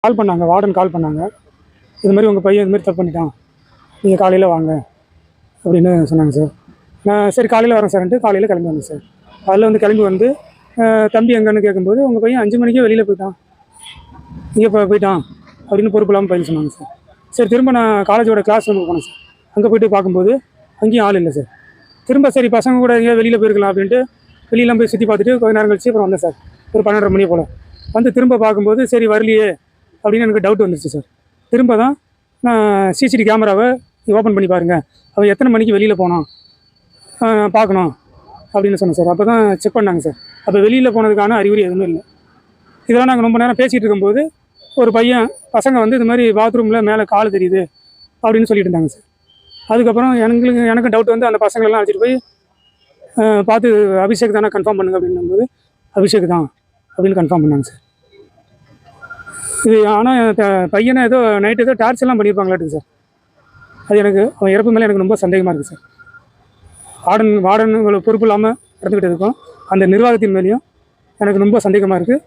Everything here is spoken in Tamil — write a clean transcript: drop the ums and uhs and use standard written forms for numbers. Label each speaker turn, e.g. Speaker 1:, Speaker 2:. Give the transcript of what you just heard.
Speaker 1: கால் பண்ணாங்க, வார்டன் கால் பண்ணாங்க. இது மாதிரி உங்கள் பையன் இது மாதிரி தப்பு பண்ணிட்டான், நீங்கள் காலையில் வாங்க அப்படின்னு சொன்னாங்க சார். நான் சரி காலையில் வரேன் சார்ன்ட்டு காலையில் கிளம்பி வந்தேன் சார். அதில் வந்து கிளம்பி வந்து தம்பி எங்கன்னு கேட்கும்போது உங்கள் பையன் 5 மணிக்கே வெளியில் போயிட்டான், இங்கே போயிட்டான் அப்படின்னு பொறுப்பு இல்லாமல் பையன் சொன்னாங்க சார். சரி திரும்ப நான் காலேஜோட கிளாஸ் ரூமுக்கு போனேன் சார். அங்கே போய்ட்டு பார்க்கும்போது அங்கேயும் ஆள் இல்லை சார். திரும்ப சரி பசங்க கூட எங்கேயா வெளியில் போயிருக்கலாம் அப்படின்ட்டு வெளியெல்லாம் போய் சுற்றி பார்த்துட்டு கொஞ்ச நேரம் கழிச்சு அப்புறம் வந்தேன் சார். ஒரு 12:30 மணி போல் வந்து திரும்ப பார்க்கும்போது சரி வரலையே அப்படின்னு எனக்கு டவுட் வந்துருச்சு சார். திரும்ப தான் நான் சிசிடிவி கேமராவை ஓப்பன் பண்ணி பாருங்கள், அவள் எத்தனை மணிக்கு வெளியில் போனான் பார்க்கணும் அப்படின்னு சொன்னேன் சார். அப்போ தான் செக் பண்ணாங்க சார். அப்போ வெளியில் போனதுக்கான அறிகுறி எதுவுமே இல்லை. இதெல்லாம் நாங்கள் ரொம்ப நேரம் பேசிகிட்டு இருக்கும்போது ஒரு பையன் பசங்க வந்து இது மாதிரி பாத்ரூமில் மேலே கால் தெரியுது அப்படின்னு சொல்லிட்டு இருந்தாங்க சார். அதுக்கப்புறம் எனக்கு டவுட் வந்து அந்த பசங்களெல்லாம் அழைச்சிட்டு போய் பார்த்து அபிஷேக் தானே கன்ஃபார்ம் பண்ணுங்க அப்படின்னும்போது அபிஷேக் தான் அப்படின்னு கன்ஃபார்ம் பண்ணாங்க சார். இது ஆனால் பையனை ஏதோ நைட்டு ஏதோ டார்ச் எல்லாம் பண்ணியிருப்பாங்களாட்டுங்க சார். அது எனக்கு அவன் இறப்பு மேலே எனக்கு ரொம்ப சந்தேகமாக இருக்குது சார். வார்டன் பொறுப்பு இல்லாமல் நடந்துக்கிட்டு இருக்கோம், அந்த நிர்வாகத்தின் மேலேயும் எனக்கு ரொம்ப சந்தேகமாக இருக்குது.